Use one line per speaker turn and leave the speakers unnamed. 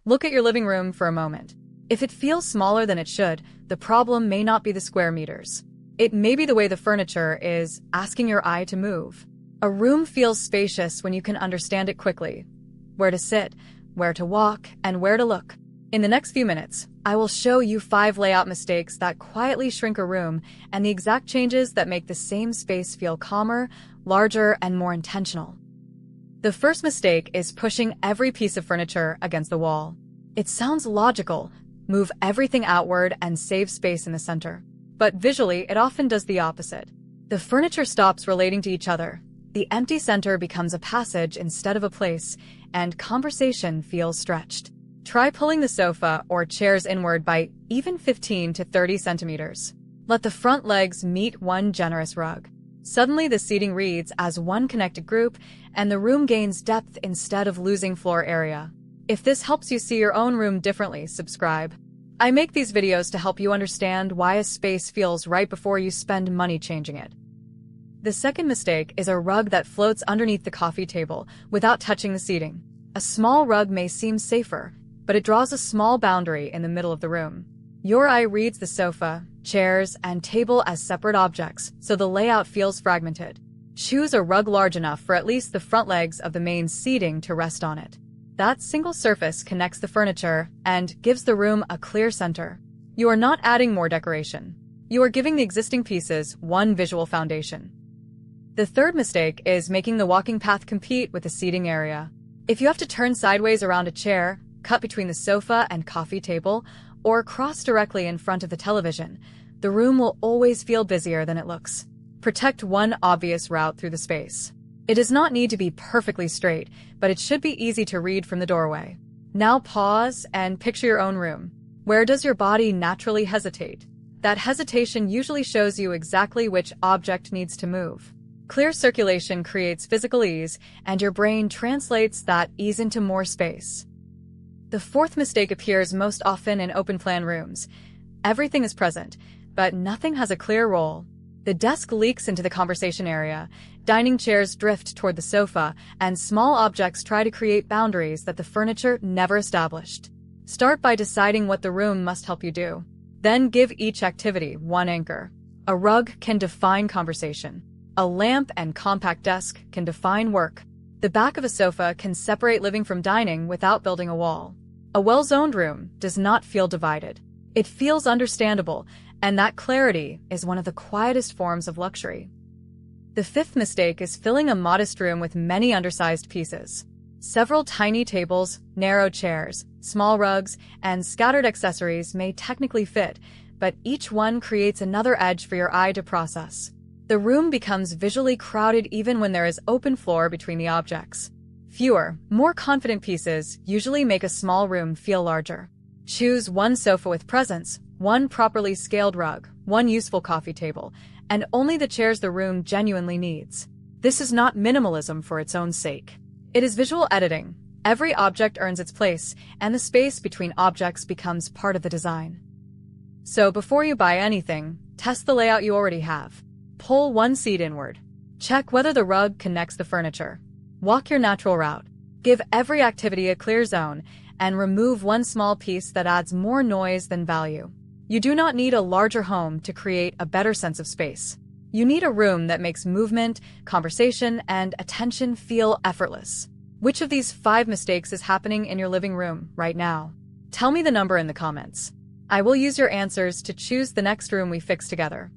Look at your living room for a moment. If it feels smaller than it should, the problem may not be the square meters. It may be the way the furniture is asking your eye to move. A room feels spacious when you can understand it quickly. Where to sit, where to walk, and where to look. In the next few minutes, I will show you 5 layout mistakes that quietly shrink a room and the exact changes that make the same space feel calmer, larger, and more intentional. The first mistake is pushing every piece of furniture against the wall. It sounds logical. Move everything outward and save space in the center. But visually, it often does the opposite. The furniture stops relating to each other. The empty center becomes a passage instead of a place, and conversation feels stretched. Try pulling the sofa or chairs inward by even 15 to 30 centimeters. Let the front legs meet one generous rug. Suddenly, the seating reads as one connected group, and the room gains depth instead of losing floor area. If this helps you see your own room differently, subscribe. I make these videos to help you understand why a space feels right before you spend money changing it. The second mistake is a rug that floats underneath the coffee table without touching the seating. A small rug may seem safer, but it draws a small boundary in the middle of the room. Your eye reads the sofa, chairs, and table as separate objects, so the layout feels fragmented. Choose a rug large enough for at least the front legs of the main seating to rest on it. That single surface connects the furniture and gives the room a clear center. You are not adding more decoration. You are giving the existing pieces one visual foundation. The third mistake is making the walking path compete with the seating area. If you have to turn sideways around a chair, cut between the sofa and coffee table, or cross directly in front of the television, the room will always feel busier than it looks. Protect one obvious route through the space. It does not need to be perfectly straight, but it should be easy to read from the doorway. Now pause and picture your own room. Where does your body naturally hesitate? That hesitation usually shows you exactly which object needs to move. Clear circulation creates physical ease, and your brain translates that ease into more space. The fourth mistake appears most often in open-plan rooms. Everything is present, but nothing has a clear role. The desk leaks into the conversation area, dining chairs drift toward the sofa, and small objects try to create boundaries that the furniture never established. Start by deciding what the room must help you do. Then give each activity one anchor. A rug can define conversation. A lamp and compact desk can define work. The back of a sofa can separate living from dining without building a wall. A well-zoned room does not feel divided. It feels understandable, and that clarity is one of the quietest forms of luxury. The fifth mistake is filling a modest room with many undersized pieces. Several tiny tables, narrow chairs, small rugs, and scattered accessories may technically fit, but each one creates another edge for your eye to process. The room becomes visually crowded even when there is open floor between the objects. Fewer, more confident pieces usually make a small room feel larger. Choose one sofa with presence, one properly scaled rug, one useful coffee table, and only the chairs the room genuinely needs. This is not minimalism for its own sake. It is visual editing. Every object earns its place, and the space between objects becomes part of the design. So before you buy anything, test the layout you already have. Pull one seat inward. Check whether the rug connects the furniture. Walk your natural route. Give every activity a clear zone, and remove one small piece that adds more noise than value. You do not need a larger home to create a better sense of space. You need a room that makes movement, conversation, and attention feel effortless. Which of these 5 mistakes is happening in your living room right now? Tell me the number in the comments. I will use your answers to choose the next room we fix together.